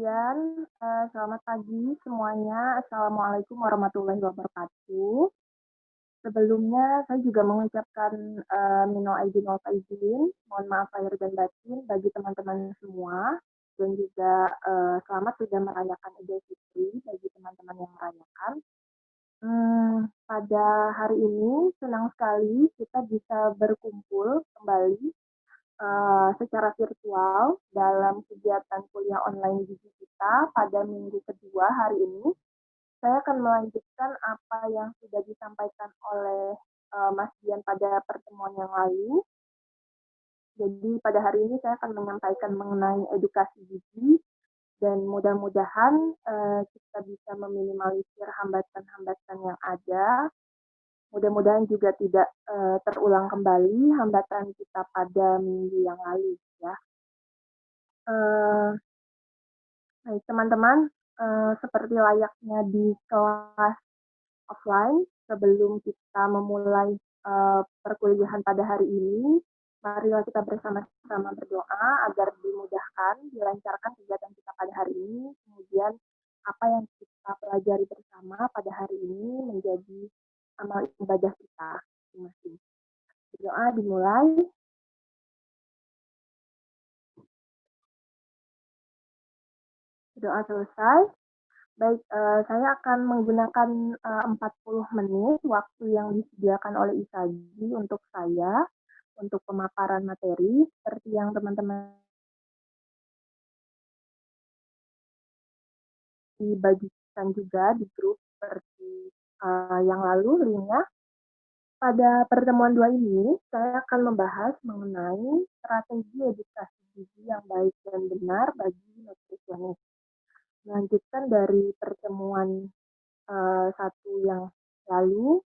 Masdian, selamat pagi semuanya. Assalamualaikum warahmatullahi wabarakatuh. Sebelumnya saya juga mengucapkan, minal aidin wal faizin, mohon maaf lahir dan batin bagi teman-teman semua, dan juga, selamat sudah merayakan Idul Fitri bagi teman-teman yang merayakan. Pada hari ini senang sekali kita bisa berkumpul kembali secara virtual dalam kegiatan kuliah online gigi kita pada minggu kedua hari ini. Saya akan melanjutkan apa yang sudah disampaikan oleh Mas Dian pada pertemuan yang lalu. Jadi pada hari ini saya akan menyampaikan mengenai edukasi gigi dan mudah-mudahan kita bisa meminimalisir hambatan-hambatan yang ada. Mudah-mudahan juga tidak terulang kembali hambatan kita pada minggu yang lalu ya. Baik teman-teman, seperti layaknya di kelas offline, sebelum kita memulai perkuliahan pada hari ini, marilah kita bersama-sama berdoa agar dimudahkan, dilancarkan kegiatan kita pada hari ini, kemudian apa yang kita pelajari bersama pada hari ini menjadi amal ibadah kita masing-masing. Berdoa dimulai. Doa selesai. Baik, saya akan menggunakan 40 menit waktu yang disediakan oleh ISAGI untuk saya, untuk pemaparan materi, seperti yang teman-teman dibagikan juga di grup seperti yang lalu linknya. Pada pertemuan 2 ini, saya akan membahas mengenai strategi edukasi gizi yang baik dan benar bagi nutrisionis. Melanjutkan dari pertemuan satu yang lalu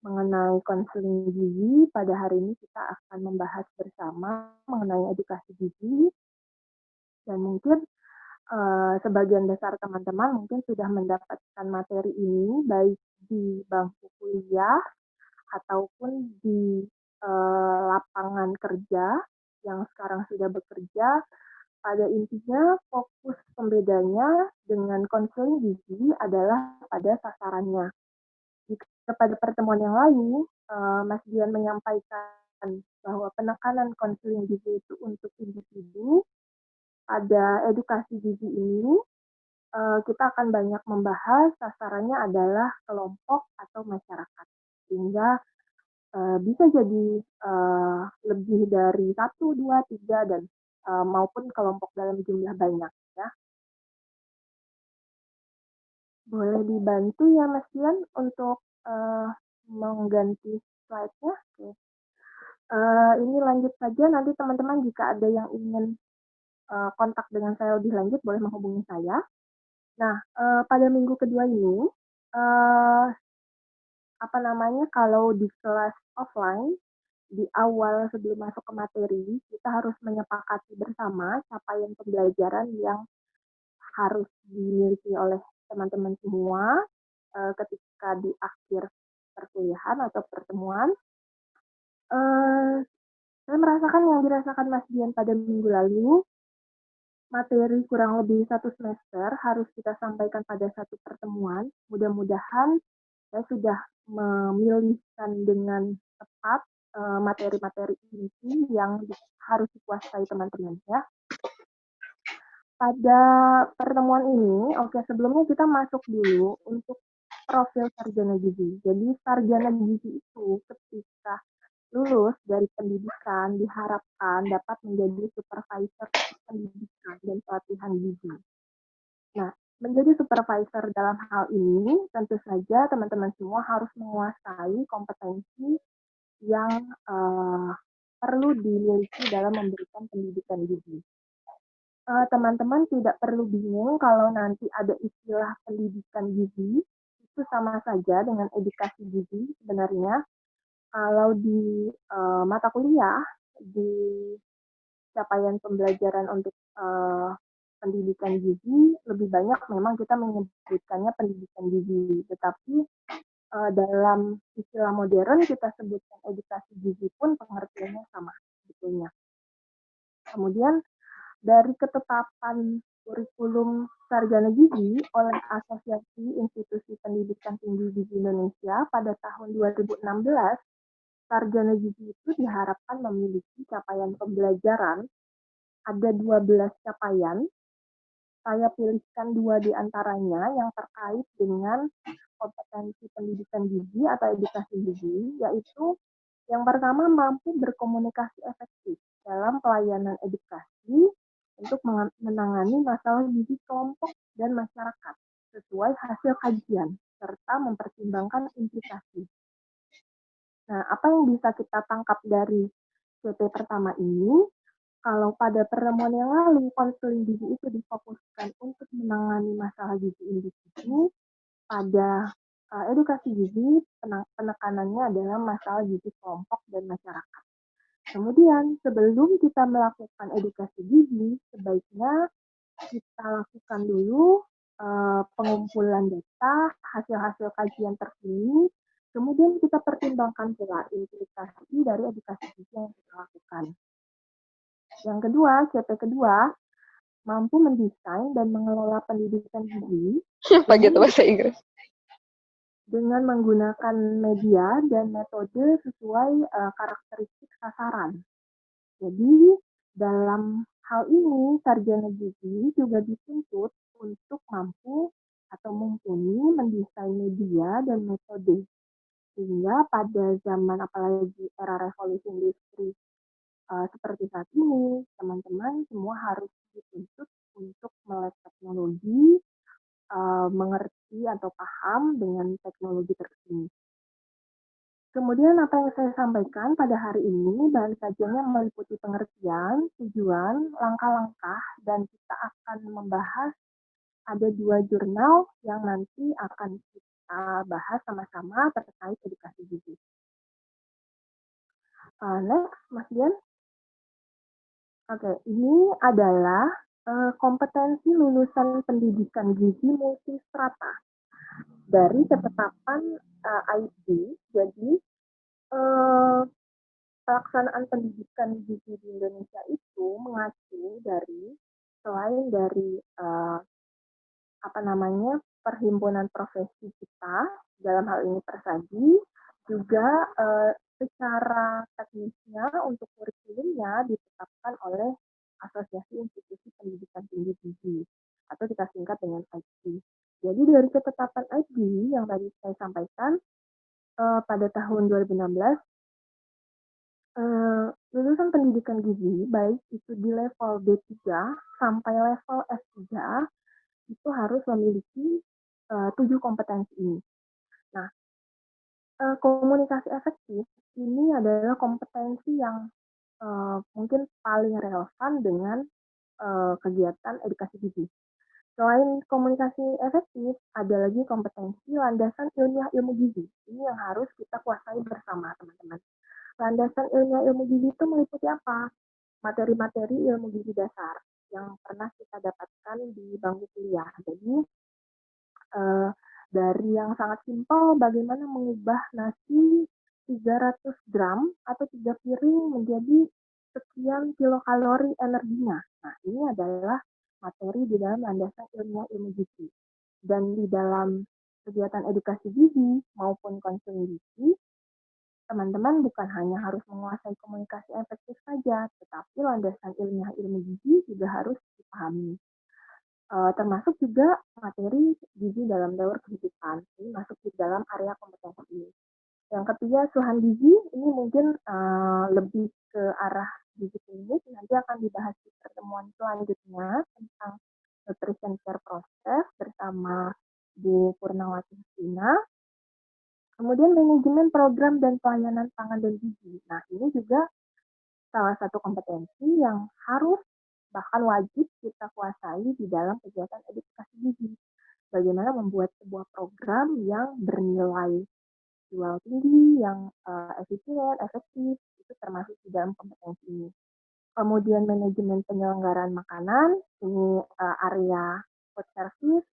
mengenai konseling gizi, pada hari ini kita akan membahas bersama mengenai edukasi gizi, dan mungkin sebagian besar teman-teman mungkin sudah mendapatkan materi ini baik di bangku kuliah ataupun di lapangan kerja yang sekarang sudah bekerja. Pada intinya fokus pembedanya dengan konseling gizi adalah pada sasarannya. Jika pada pertemuan yang lalu, Mas Dian menyampaikan bahwa penekanan konseling gizi itu untuk individu, pada edukasi gizi ini kita akan banyak membahas sasarannya adalah kelompok atau masyarakat. Sehingga bisa jadi lebih dari 1, 2, 3, dan maupun kelompok dalam jumlah banyak ya. Boleh dibantu ya Mas Dian untuk mengganti slide-nya? Oke. Ini lanjut saja, nanti teman-teman jika ada yang ingin kontak dengan saya lebih lanjut boleh menghubungi saya. Nah, pada minggu kedua ini, kalau di kelas offline, di awal sebelum masuk ke materi, kita harus menyepakati bersama capaian pembelajaran yang harus dimiliki oleh teman-teman semua ketika di akhir perkuliahan atau pertemuan. Saya merasakan yang dirasakan Mas Dian pada minggu lalu, materi kurang lebih 1 semester harus kita sampaikan pada satu pertemuan. Mudah-mudahan saya sudah memilihkan dengan tepat materi-materi inti yang harus dikuasai teman-teman ya. Pada pertemuan ini, sebelumnya kita masuk dulu untuk profil sarjana gizi. Jadi sarjana gizi itu ketika lulus dari pendidikan diharapkan dapat menjadi supervisor pendidikan dan pelatihan gizi. Nah, menjadi supervisor dalam hal ini tentu saja teman-teman semua harus menguasai kompetensi yang perlu dimiliki dalam memberikan pendidikan gizi. Teman-teman tidak perlu bingung kalau nanti ada istilah pendidikan gizi, itu sama saja dengan edukasi gizi sebenarnya. Kalau di mata kuliah, di capaian pembelajaran untuk pendidikan gizi, lebih banyak memang kita menyebutkannya pendidikan gizi. Tetapi dalam istilah modern kita sebutkan edukasi gizi pun pengertiannya sama sebetulnya. Kemudian dari ketetapan kurikulum sarjana gizi oleh Asosiasi Institusi Pendidikan Tinggi Gizi Indonesia pada tahun 2016, sarjana gizi itu diharapkan memiliki capaian pembelajaran, ada 12 capaian. Saya pilihkan 2 di antaranya yang terkait dengan kompetensi pendidikan gizi atau edukasi gizi, yaitu yang pertama mampu berkomunikasi efektif dalam pelayanan edukasi untuk menangani masalah gizi kelompok dan masyarakat sesuai hasil kajian serta mempertimbangkan implikasi. Nah, apa yang bisa kita tangkap dari CP pertama ini? Kalau pada pertemuan yang lalu, konseling gizi itu difokuskan untuk menangani masalah gizi individu, pada edukasi gizi penekanannya adalah masalah gizi kelompok dan masyarakat. Kemudian, sebelum kita melakukan edukasi gizi, sebaiknya kita lakukan dulu pengumpulan data, hasil-hasil kajian terkini, kemudian kita pertimbangkan pula implikasi dari edukasi gizi yang kita lakukan. Yang kedua, CP kedua, mampu mendesain dan mengelola pendidikan gizi Apa gitu bahasa Inggris? dengan menggunakan media dan metode sesuai karakteristik sasaran. Jadi, dalam hal ini, sarjana gizi juga dituntut untuk mampu atau mumpuni mendesain media dan metode. Sehingga pada zaman apalagi era revolusi industri seperti saat ini, teman-teman semua harus dituntut untuk melek teknologi, mengerti atau paham dengan teknologi terkini. Kemudian apa yang saya sampaikan pada hari ini, bahan kajiannya meliputi pengertian, tujuan, langkah-langkah, dan kita akan membahas ada 2 jurnal yang nanti akan kita bahas sama-sama terkait edukasi gizi. Next, Mas Dian. Oke, ini adalah kompetensi lulusan pendidikan gizi multistrata dari ketetapan ID. Jadi pelaksanaan pendidikan gizi di Indonesia itu mengacu dari selain dari perhimpunan profesi kita, dalam hal ini Persagi, juga secara teknisnya untuk kurikulumnya ditetapkan oleh Asosiasi Institusi Pendidikan Tinggi Gizi atau kita singkat dengan ID. Jadi dari ketetapan ID yang tadi saya sampaikan pada tahun 2016, lulusan pendidikan gizi baik itu di level D3 sampai level S3 itu harus memiliki 7 kompetensi ini. Nah, komunikasi efektif ini adalah kompetensi yang mungkin paling relevan dengan kegiatan edukasi gizi. Selain komunikasi efektif, ada lagi kompetensi landasan ilmiah ilmu gizi. Ini yang harus kita kuasai bersama, teman-teman. Landasan ilmiah ilmu gizi itu meliputi apa? Materi-materi ilmu gizi dasar yang pernah kita dapatkan di bangku kuliah. Jadi, dari yang sangat simpel, bagaimana mengubah nasi 300 gram atau 3 piring menjadi sekian kilokalori energinya. Nah, ini adalah materi di dalam landasan ilmiah ilmu gizi. Dan di dalam kegiatan edukasi gizi maupun konseling gizi, teman-teman bukan hanya harus menguasai komunikasi efektif saja, tetapi landasan ilmiah ilmu gizi juga harus dipahami. Termasuk juga materi gizi dalam teori kehidupan. Ini masuk di dalam area kompetensi ini. Yang ketiga, asuhan gizi. Ini mungkin lebih ke arah gizi klinik. Nanti akan dibahas di pertemuan selanjutnya tentang nutrition care process bersama Bu Purnawati Hustina. Kemudian manajemen program dan pelayanan pangan dan gizi. Nah, ini juga salah satu kompetensi yang harus bahkan wajib kita kuasai di dalam kegiatan edukasi gizi. Bagaimana membuat sebuah program yang bernilai jual tinggi, yang efisien, efektif, itu termasuk di dalam kompetensi ini. Kemudian manajemen penyelenggaraan makanan, ini area food service,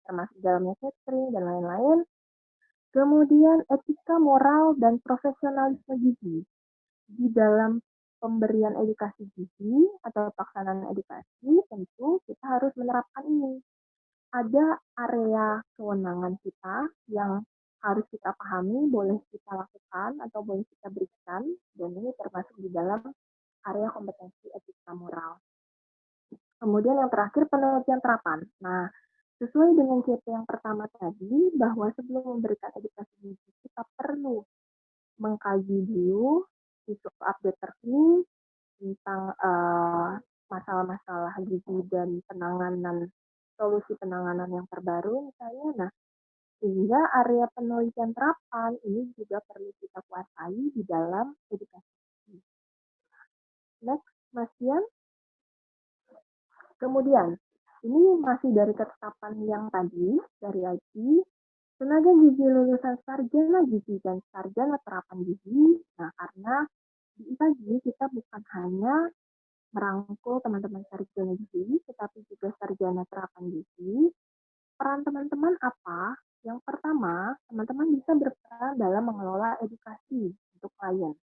termasuk dalamnya catering dan lain-lain. Kemudian etika, moral, dan profesionalisme gizi. Di dalam pemberian edukasi gizi atau pelaksanaan edukasi, tentu kita harus menerapkan ini. Ada area kewenangan kita yang harus kita pahami, boleh kita lakukan atau boleh kita berikan, dan ini termasuk di dalam area kompetensi etika moral. Kemudian yang terakhir penelitian terapan. Nah, sesuai dengan CP yang pertama tadi, bahwa sebelum memberikan edukasi gizi, kita perlu mengkaji dulu isu update terkini tentang masalah-masalah gizi dan penanganan solusi penanganan yang terbaru misalnya. Nah, sehingga area penelitian terapan ini juga perlu kita kuasai di dalam edukasi. Next, Mas Dian. Kemudian, ini masih dari ketetapan yang tadi, dari IT, tenaga gizi lulusan sarjana gizi dan sarjana terapan gizi. Nah, karena di IPAGI kita bukan hanya merangkul teman-teman sarjana gizi, tetapi juga sarjana terapan gizi. Peran teman-teman apa? Yang pertama, teman-teman bisa berperan dalam mengelola edukasi untuk klien.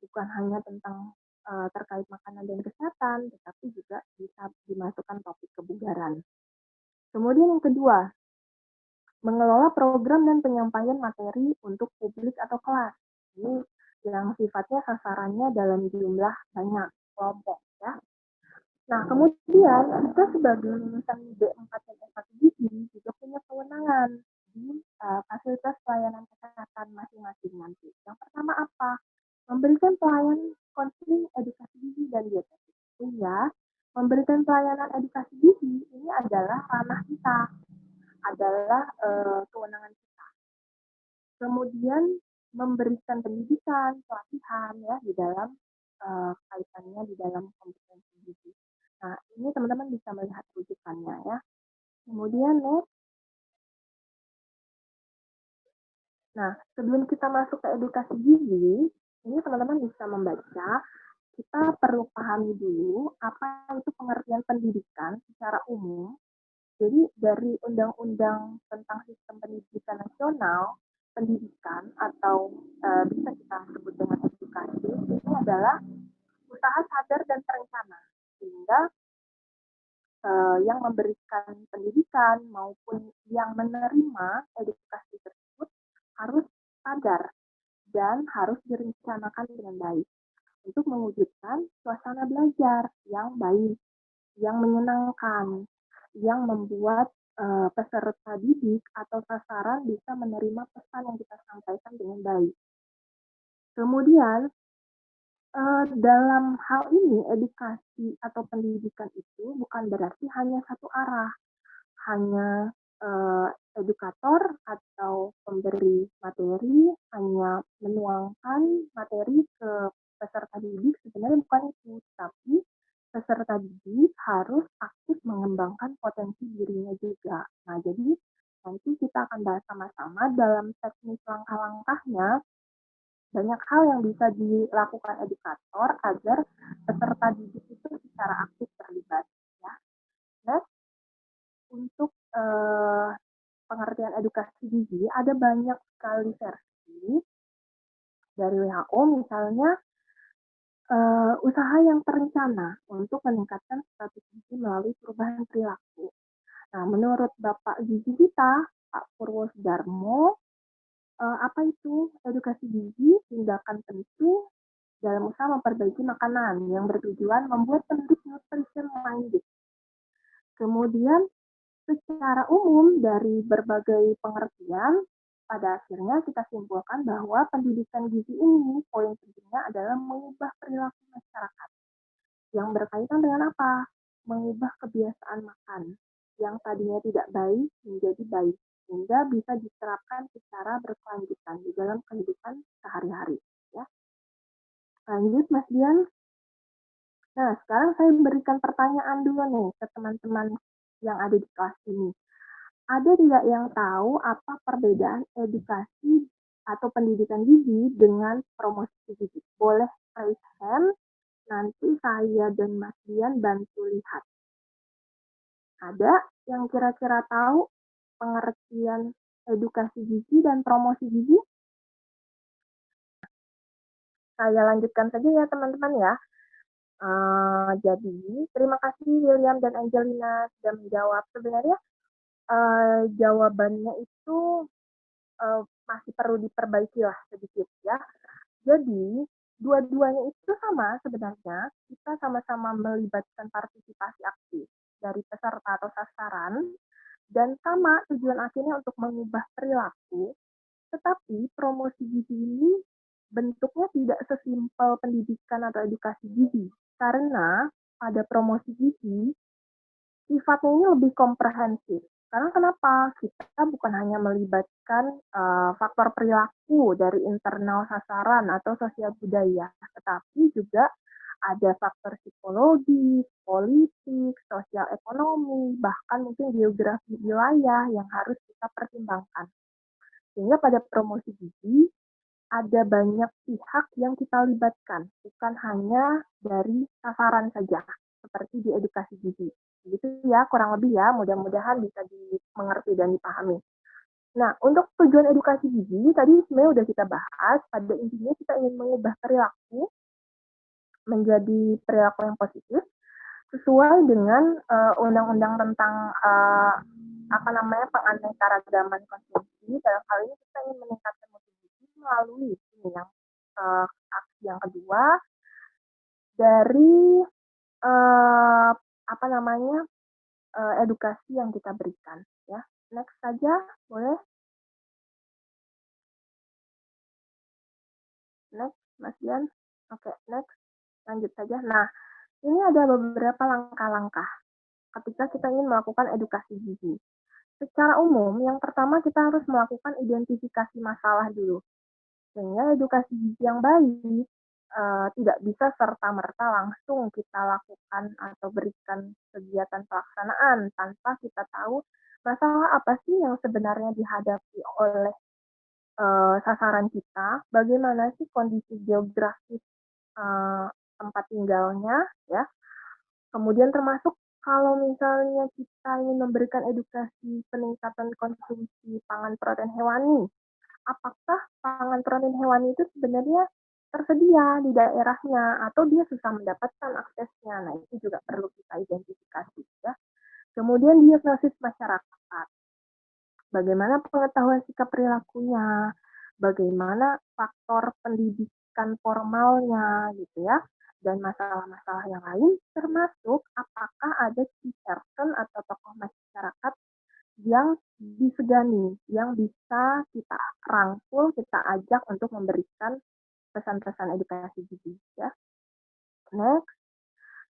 Bukan hanya tentang terkait makanan dan kesehatan, tetapi juga bisa dimasukkan topik kebugaran. Kemudian yang kedua, mengelola program dan penyampaian materi untuk publik atau kelas. Ini yang sifatnya sasarannya dalam jumlah banyak kelompok ya. Nah, kemudian kita sebagai lulusan D4 dan S1 gizi juga punya kewenangan di fasilitas pelayanan kesehatan masing-masing nanti. Yang pertama apa? Memberikan pelayanan konseling edukasi gizi dan dietetik. Sehingga memberikan pelayanan edukasi gizi ini adalah ranah kita, adalah kewenangan kita. Kemudian memberikan pendidikan, pelatihan ya di dalam kaitannya di dalam kompetensi gizi. Nah, ini teman-teman bisa melihat rujukannya ya. Kemudian next. Nah, sebelum kita masuk ke edukasi gizi, ini teman-teman bisa membaca, kita perlu pahami dulu apa itu pengertian pendidikan secara umum. Jadi dari Undang-Undang tentang Sistem Pendidikan Nasional, pendidikan atau bisa kita sebut dengan edukasi, ini adalah usaha sadar dan terencana. Sehingga yang memberikan pendidikan maupun yang menerima edukasi tersebut harus sadar dan harus direncanakan dengan baik untuk mewujudkan suasana belajar yang baik, yang menyenangkan, yang membuat peserta didik atau sasaran bisa menerima pesan yang kita sampaikan dengan baik. Kemudian dalam hal ini edukasi atau pendidikan itu bukan berarti hanya satu arah, hanya edukator atau pemberi materi hanya menuangkan materi ke peserta didik, sebenarnya bukan itu, tapi peserta didik harus aktif mengembangkan potensi dirinya juga. Nah, jadi nanti kita akan bahas sama-sama dalam teknis langkah-langkahnya. Banyak hal yang bisa dilakukan edukator agar peserta didik itu secara aktif terlibat. Ya. Next, untuk pengertian edukasi gizi ada banyak sekali versi dari WHO, misalnya usaha yang terencana untuk meningkatkan status gizi melalui perubahan perilaku. Nah, menurut Bapak Gizi kita, Pak Purwo Sudarmo, apa itu edukasi gizi? Tindakan tentu dalam usaha memperbaiki makanan yang bertujuan membuat penduduk nutrition minded. Kemudian secara umum dari berbagai pengertian, pada akhirnya kita simpulkan bahwa pendidikan gizi ini poin pentingnya adalah mengubah perilaku masyarakat yang berkaitan dengan apa? Mengubah kebiasaan makan yang tadinya tidak baik menjadi baik, sehingga bisa diterapkan secara berkelanjutan di dalam kehidupan sehari-hari. Ya. Lanjut, Mas Dian. Nah, sekarang saya berikan pertanyaan dulu nih ke teman-teman yang ada di kelas ini. Ada tidak yang tahu apa perbedaan edukasi atau pendidikan gizi dengan promosi gizi? Boleh raise hand, nanti saya dan Mas Dian bantu lihat. Ada yang kira-kira tahu pengertian edukasi gizi dan promosi gizi? Saya lanjutkan saja ya teman-teman ya. Jadi, terima kasih William dan Angelina sudah menjawab. Sebenarnya jawabannya itu masih perlu diperbaiki lah sedikit ya. Jadi, dua-duanya itu sama sebenarnya. Kita sama-sama melibatkan partisipasi aktif dari peserta atau sasaran, dan sama tujuan akhirnya untuk mengubah perilaku, tetapi promosi gizi ini bentuknya tidak sesimpel pendidikan atau edukasi gizi. Karena pada promosi gizi, sifatnya ini lebih komprehensif. Karena kenapa? Kita bukan hanya melibatkan faktor perilaku dari internal sasaran atau sosial budaya, tetapi juga ada faktor psikologi, politik, sosial ekonomi, bahkan mungkin geografi wilayah yang harus kita pertimbangkan. Sehingga pada promosi gizi, ada banyak pihak yang kita libatkan, bukan hanya dari sasaran saja, seperti di edukasi gizi. Begitu ya, kurang lebih ya, mudah-mudahan bisa dimengerti dan dipahami. Nah, untuk tujuan edukasi gizi, tadi sebenarnya udah kita bahas, pada intinya kita ingin mengubah perilaku menjadi perilaku yang positif, sesuai dengan undang-undang tentang penganekaragaman konsumsi. Dalam hal ini kita ingin meningkatkan mutu gizi melalui ini yang aksi yang kedua dari uh, edukasi yang kita berikan ya. Next saja boleh. Next Mas Dian. Oke, next lanjut saja. Nah, ini ada beberapa langkah-langkah ketika kita ingin melakukan edukasi gizi. Secara umum, yang pertama kita harus melakukan identifikasi masalah dulu. Sehingga edukasi gizi yang baik tidak bisa serta-merta langsung kita lakukan atau berikan kegiatan pelaksanaan tanpa kita tahu masalah apa sih yang sebenarnya dihadapi oleh sasaran kita, bagaimana sih kondisi geografis tempat tinggalnya, ya. Kemudian termasuk kalau misalnya kita ingin memberikan edukasi peningkatan konsumsi pangan protein hewani, apakah pangan protein hewani itu sebenarnya tersedia di daerahnya atau dia susah mendapatkan aksesnya. Nah, itu juga perlu kita identifikasi ya. Kemudian diagnosis masyarakat. Bagaimana pengetahuan sikap perilakunya, bagaimana faktor pendidikan formalnya gitu ya, dan masalah-masalah yang lain termasuk apakah ada key person atau tokoh masyarakat yang disegani, yang bisa kita rangkul, kita ajak untuk memberikan pesan-pesan edukasi gizi ya. Next,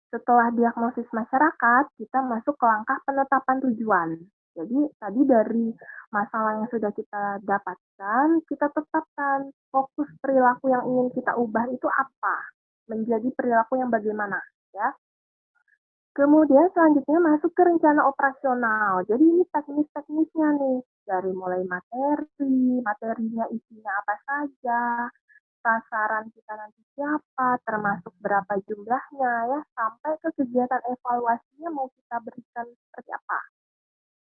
setelah diagnosis masyarakat, kita masuk ke langkah penetapan tujuan. Jadi tadi dari masalah yang sudah kita dapatkan, kita tetapkan fokus perilaku yang ingin kita ubah itu apa, menjadi perilaku yang bagaimana ya. Kemudian selanjutnya masuk ke rencana operasional. Jadi ini teknis-teknisnya nih, dari mulai materinya isinya apa saja, sasaran kita nanti siapa, termasuk berapa jumlahnya ya, sampai ke kegiatan evaluasinya mau kita berikan seperti apa.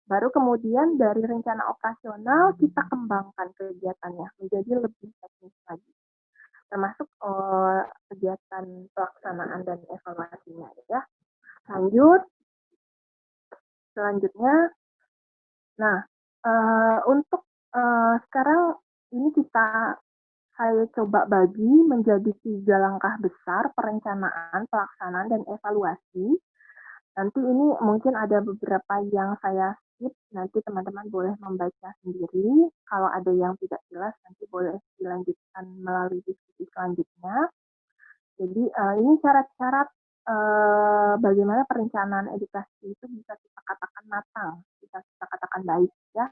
Baru kemudian dari rencana operasional kita kembangkan kegiatannya menjadi lebih teknis lagi, termasuk kegiatan pelaksanaan dan evaluasinya ya. Lanjut, selanjutnya, nah untuk sekarang ini saya coba bagi menjadi 3 langkah besar perencanaan, pelaksanaan, dan evaluasi. Nanti ini mungkin ada beberapa yang saya skip, nanti teman-teman boleh membaca sendiri. Kalau ada yang tidak jelas, nanti boleh dilanjutkan melalui diskusi selanjutnya. Jadi ini syarat-syarat bagaimana perencanaan edukasi itu bisa kita katakan matang, bisa kita katakan baik ya.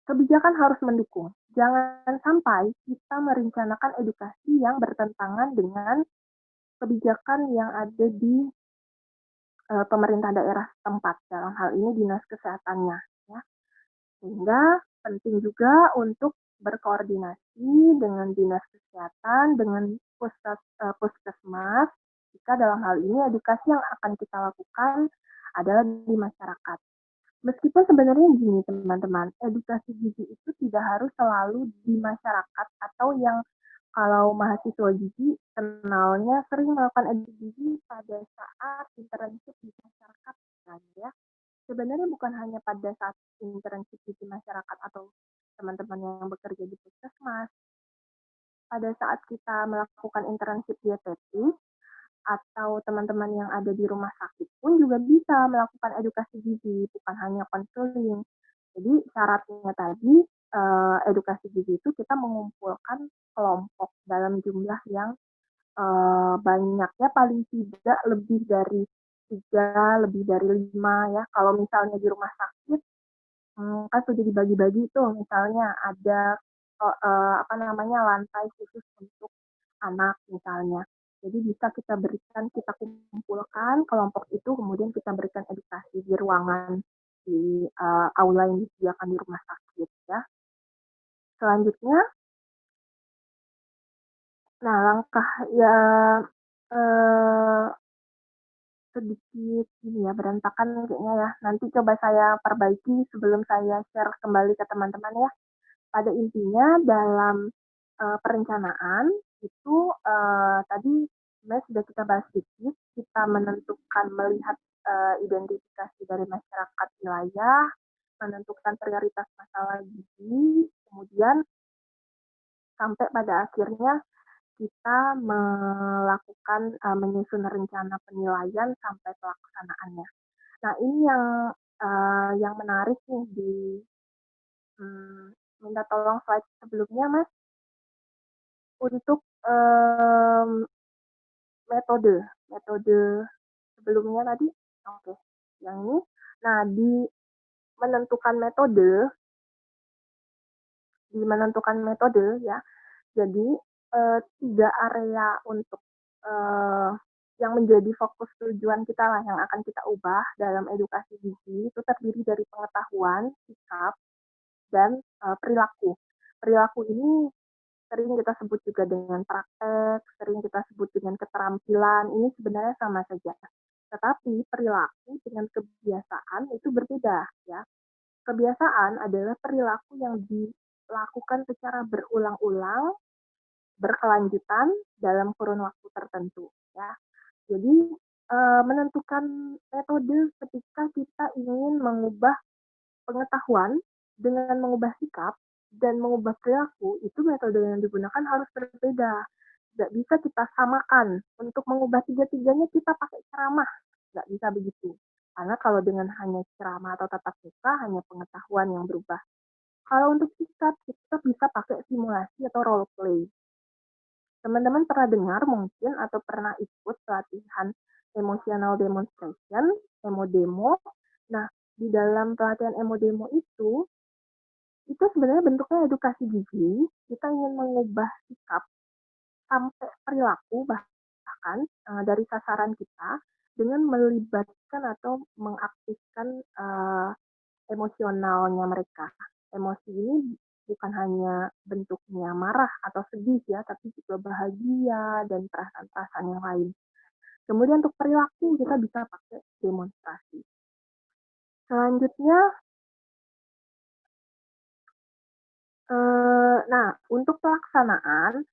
Kebijakan harus mendukung. Jangan sampai kita merencanakan edukasi yang bertentangan dengan kebijakan yang ada di pemerintah daerah setempat, dalam hal ini dinas kesehatannya. Ya. Sehingga penting juga untuk berkoordinasi dengan dinas kesehatan, dengan puskesmas, jika dalam hal ini edukasi yang akan kita lakukan adalah di masyarakat. Meskipun sebenarnya gini teman-teman, edukasi gizi itu tidak harus selalu di masyarakat atau yang Kalau mahasiswa gizi kenalnya sering melakukan edukasi gizi pada saat internship di masyarakat kan ya. Sebenarnya bukan hanya pada saat internship di masyarakat atau teman-teman yang bekerja di puskesmas. Pada saat kita melakukan internship dietetik atau teman-teman yang ada di rumah sakit pun juga bisa melakukan edukasi gizi, bukan hanya konseling. Jadi syaratnya tadi edukasi gizi itu kita mengumpulkan kelompok dalam jumlah yang banyaknya paling tidak lebih dari 3, lebih dari 5 ya. Kalau misalnya di rumah sakit, kan sudah dibagi-bagi tuh, misalnya ada apa namanya lantai khusus untuk anak misalnya. Jadi bisa kita kumpulkan kelompok itu, kemudian kita berikan edukasi di ruangan di aula yang disediakan di rumah sakit ya. Selanjutnya, nah langkah ya eh, sedikit ini ya berantakan kayaknya ya. Nanti coba saya perbaiki sebelum saya share kembali ke teman-teman ya. Pada intinya dalam perencanaan itu tadi sebenarnya sudah kita bahas sedikit, kita menentukan melihat identifikasi dari masyarakat wilayah, menentukan prioritas masalah gizi, kemudian sampai pada akhirnya kita melakukan menyusun rencana penilaian sampai pelaksanaannya. Nah ini yang menarik nih di minta tolong slide sebelumnya Mas untuk metode metode sebelumnya tadi. Oke, yang ini. Nah menentukan metode menentukan metode ya. Jadi 3 area untuk eh, yang menjadi fokus tujuan kita lah yang akan kita ubah dalam edukasi gizi itu terdiri dari pengetahuan, sikap, dan perilaku. Perilaku ini sering kita sebut juga dengan praktek, sering kita sebut dengan keterampilan, ini sebenarnya sama saja. Tetapi perilaku dengan kebiasaan itu berbeda ya. Kebiasaan adalah perilaku yang dilakukan secara berulang-ulang, berkelanjutan dalam kurun waktu tertentu ya. Jadi menentukan metode ketika kita ingin mengubah pengetahuan dengan mengubah sikap dan mengubah perilaku, itu metode yang digunakan harus berbeda. Nggak bisa kita samakan. Untuk mengubah tiga-tiganya kita pakai ceramah. Nggak bisa begitu. Karena kalau dengan hanya ceramah atau tatap muka, hanya pengetahuan yang berubah. Kalau untuk sikap, kita bisa pakai simulasi atau role play. Teman-teman pernah dengar mungkin atau pernah ikut pelatihan emotional demonstration, emo-demo. Nah, di dalam pelatihan emo-demo itu sebenarnya bentuknya edukasi gizi. Kita ingin mengubah sikap sampai perilaku bahkan dari sasaran kita dengan melibatkan atau mengaktifkan emosionalnya mereka. Emosi ini bukan hanya bentuknya marah atau sedih ya, tapi juga bahagia dan perasaan-perasaan yang lain. Kemudian untuk perilaku kita bisa pakai demonstrasi. Selanjutnya, nah untuk pelaksanaan,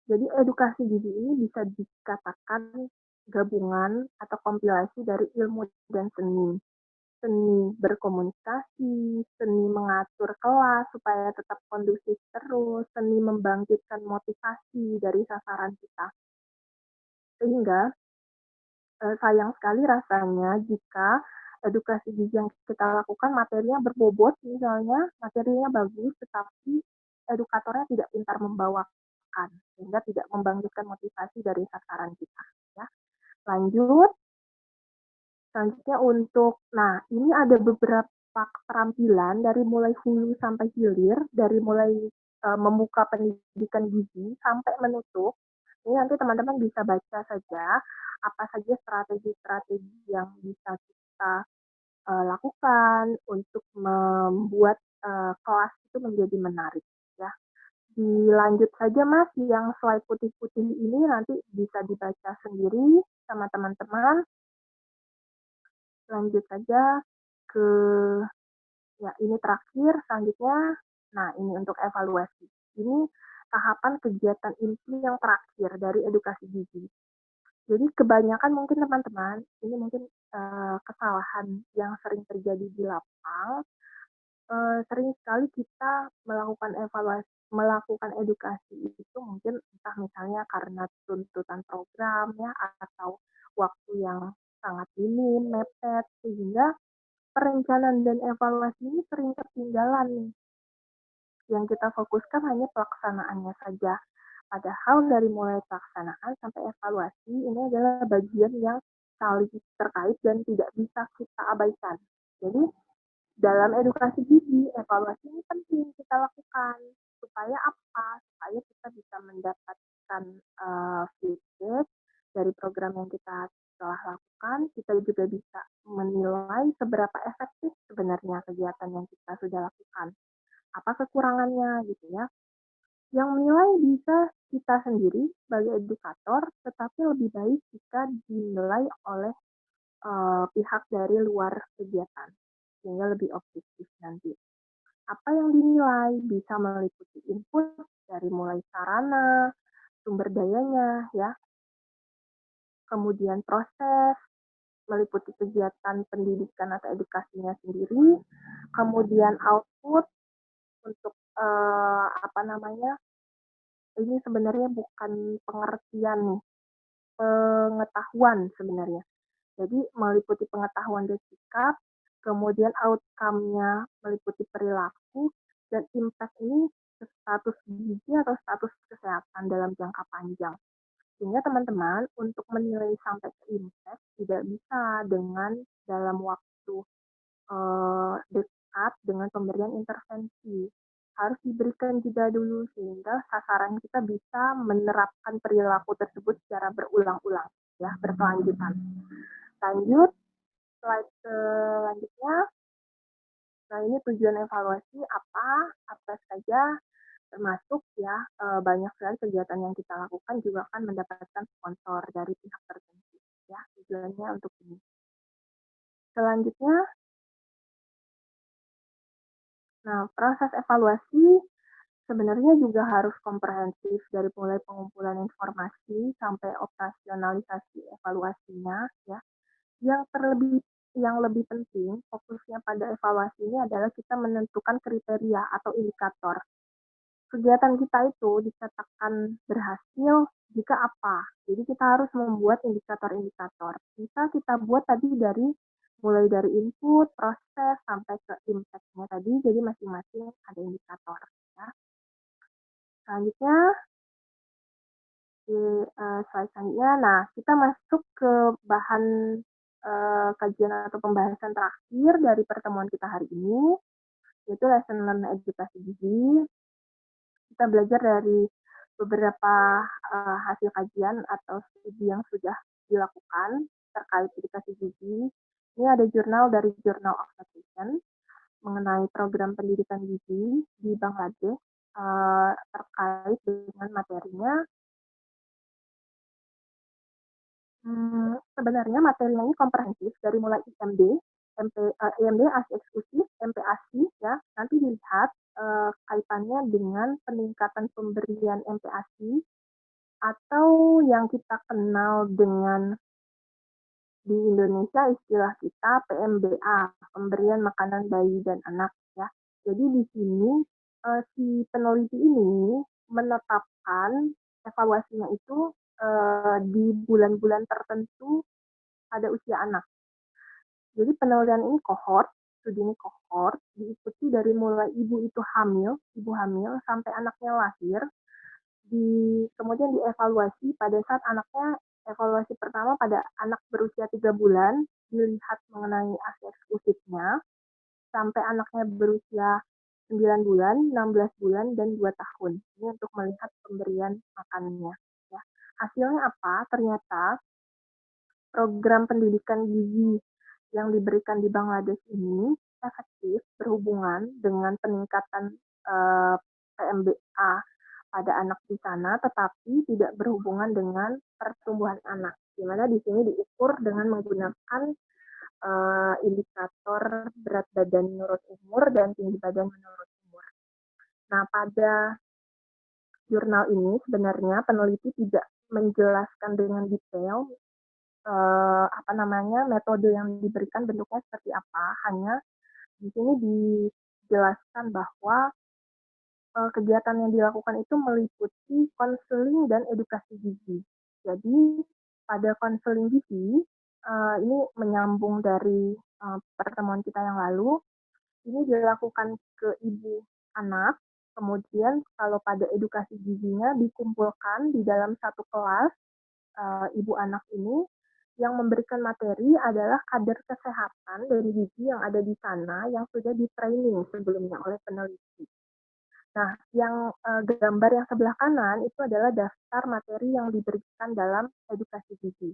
jadi edukasi gizi ini bisa dikatakan gabungan atau kompilasi dari ilmu dan seni. Seni berkomunikasi, seni mengatur kelas supaya tetap kondusif terus, seni membangkitkan motivasi dari sasaran kita. Sehingga sayang sekali rasanya jika edukasi gizi yang kita lakukan materinya berbobot misalnya, materinya bagus tetapi edukatornya tidak pintar membawakan sehingga tidak membangkitkan motivasi dari sasaran kita ya. Lanjut, selanjutnya nah ini ada beberapa keterampilan dari mulai hulu sampai hilir, dari mulai membuka pendidikan gizi sampai menutup. Ini nanti teman-teman bisa baca saja apa saja strategi-strategi yang bisa kita lakukan untuk membuat kelas itu menjadi menarik ya. Dilanjut saja Mas, yang slide putih-putih ini nanti bisa dibaca sendiri sama teman-teman. Lanjut saja ke ya ini terakhir selanjutnya. Nah, ini untuk evaluasi. Ini tahapan kegiatan inti yang terakhir dari edukasi gizi. Jadi kebanyakan mungkin teman-teman, ini mungkin kesalahan yang sering terjadi di lapang, sering sekali kita melakukan edukasi itu mungkin entah misalnya karena tuntutan program ya atau waktu yang sangat minim, mepet, sehingga perencanaan dan evaluasi ini sering ketinggalan nih. Yang kita fokuskan hanya pelaksanaannya saja. Padahal dari mulai pelaksanaan sampai evaluasi ini adalah bagian yang saling terkait dan tidak bisa kita abaikan. Jadi dalam edukasi gizi, evaluasi ini penting kita lakukan. Supaya apa? Supaya kita bisa mendapatkan feedback dari program yang kita telah lakukan. Kita juga bisa menilai seberapa efektif sebenarnya kegiatan yang kita sudah lakukan. Apa kekurangannya gitu ya. Yang menilai bisa kita sendiri sebagai edukator, tetapi lebih baik jika dinilai oleh pihak dari luar kegiatan, sehingga lebih objektif nanti. Apa yang dinilai bisa meliputi input dari mulai sarana, sumber dayanya, ya, kemudian proses, meliputi kegiatan pendidikan atau edukasinya sendiri, kemudian output untuk apa namanya, ini sebenarnya bukan pengertian nih, pengetahuan sebenarnya. Jadi meliputi pengetahuan dan sikap, kemudian outcome-nya meliputi perilaku, dan impact ini status gizi atau status kesehatan dalam jangka panjang. Sehingga teman-teman untuk menilai sampai ke impact tidak bisa dengan dalam waktu dekat dengan pemberian intervensi. Harus diberikan jeda dulu sehingga sasaran kita bisa menerapkan perilaku tersebut secara berulang-ulang, ya, berkelanjutan. Lanjut, slide selanjutnya. Nah, ini tujuan evaluasi apa saja, termasuk ya banyak sekali kegiatan yang kita lakukan juga akan mendapatkan sponsor dari pihak tertentu. Ya, tujuannya untuk ini. Selanjutnya, nah proses evaluasi sebenarnya juga harus komprehensif dari mulai pengumpulan informasi sampai operasionalisasi evaluasinya, ya. Yang lebih penting, fokusnya pada evaluasi ini adalah kita menentukan kriteria atau indikator. Kegiatan kita itu dikatakan berhasil jika apa? Jadi kita harus membuat indikator-indikator. Bisa kita buat tadi mulai dari input, proses, sampai ke impact-nya tadi, jadi masing-masing ada indikator. Ya. Selanjutnya, di slide selanjutnya, nah kita masuk ke bahan kajian atau pembahasan terakhir dari pertemuan kita hari ini, yaitu lesson learn edukasi gizi. Kita belajar dari beberapa hasil kajian atau studi yang sudah dilakukan terkait edukasi gizi. Ini ada jurnal dari Journal of Nutrition mengenai program pendidikan gizi di Bangladesh terkait dengan materinya. Sebenarnya materinya ini komprehensif dari mulai IMD, IMD ASI eksklusif, MPASI, ya. Nanti dilihat kaitannya dengan peningkatan pemberian MPASI atau yang kita kenal dengan di Indonesia istilah kita PMBA, pemberian makanan bayi dan anak, ya. Jadi di sini si peneliti ini menetapkan evaluasinya itu di bulan-bulan tertentu pada usia anak. Jadi penelitian ini studi ini kohort, diikuti dari mulai ibu hamil sampai anaknya lahir, kemudian dievaluasi pada saat evaluasi pertama pada anak berusia 3 bulan, dilihat mengenai ASI eksklusifnya, sampai anaknya berusia 9 bulan, 16 bulan, dan 2 tahun. Ini untuk melihat pemberian makannya. Ya. Hasilnya apa? Ternyata program pendidikan gizi yang diberikan di Bangladesh ini efektif berhubungan dengan peningkatan PMBA pada anak di sana, tetapi tidak berhubungan dengan pertumbuhan anak. Di mana di sini diukur dengan menggunakan indikator berat badan menurut umur dan tinggi badan menurut umur. Nah, pada jurnal ini sebenarnya peneliti tidak menjelaskan dengan detail metode yang diberikan bentuknya seperti apa. Hanya di sini dijelaskan bahwa kegiatan yang dilakukan itu meliputi konseling dan edukasi gizi. Jadi pada konseling gizi ini menyambung dari pertemuan kita yang lalu. Ini dilakukan ke ibu anak, kemudian kalau pada edukasi gizinya dikumpulkan di dalam satu kelas ibu anak ini, yang memberikan materi adalah kader kesehatan dari gizi yang ada di sana yang sudah di-training sebelumnya oleh peneliti. Nah, yang gambar yang sebelah kanan itu adalah daftar materi yang diberikan dalam edukasi gizi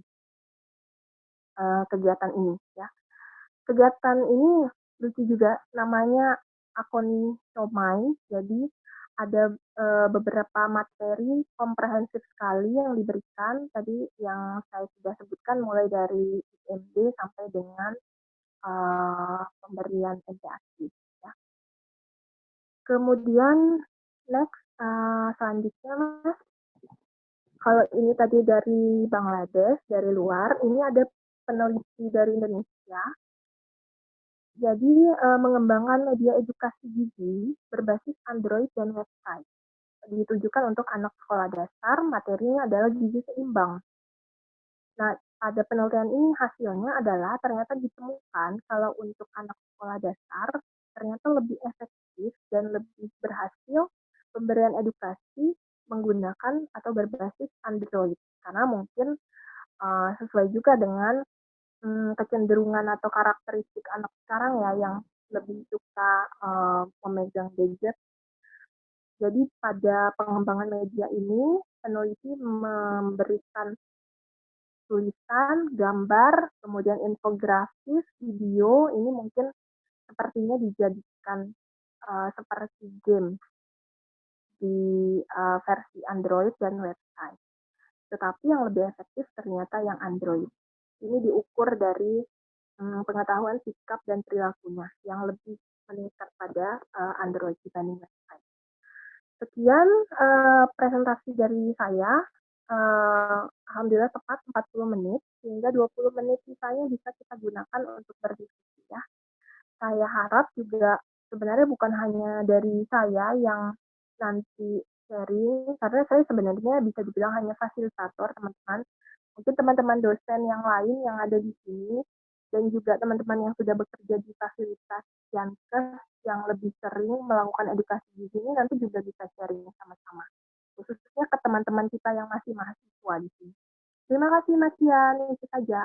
kegiatan ini ya. Kegiatan ini lucu juga, namanya Akoni Somai. Jadi ada beberapa materi komprehensif sekali yang diberikan tadi yang saya sudah sebutkan, mulai dari IMD sampai dengan pemberian MPASI ya. Kemudian next selanjutnya Mas, kalau ini tadi dari Bangladesh, dari luar, ini ada peneliti dari Indonesia. Jadi mengembangkan media edukasi gizi berbasis Android dan website. Ditujukan untuk anak sekolah dasar, materinya adalah gizi seimbang. Nah, pada penelitian ini hasilnya adalah ternyata ditemukan kalau untuk anak sekolah dasar ternyata lebih efektif dan lebih berhasil pemberian edukasi menggunakan atau berbasis Android. Karena mungkin sesuai juga dengan kecenderungan atau karakteristik anak sekarang ya yang lebih suka memegang gadget. Jadi pada pengembangan media ini peneliti memberikan tulisan, gambar, kemudian infografis, video. Ini mungkin sepertinya dijadikan seperti game di versi Android dan website. Tetapi yang lebih efektif ternyata yang Android. Ini diukur dari pengetahuan sikap dan perilakunya yang lebih meningkat pada Android dibanding website. Sekian presentasi dari saya. Alhamdulillah tepat 40 menit, sehingga 20 menit sisanya bisa kita gunakan untuk berdiskusi ya. Saya harap juga sebenarnya bukan hanya dari saya yang nanti sharing, karena saya sebenarnya bisa dibilang hanya fasilitator teman-teman. Mungkin teman-teman dosen yang lain yang ada di sini dan juga teman-teman yang sudah bekerja di fasilitas Yankes yang lebih sering melakukan edukasi di sini nanti juga bisa sharing sama-sama. Khususnya ke teman-teman kita yang masih mahasiswa di sini. Terima kasih Mas Yan, itu saja.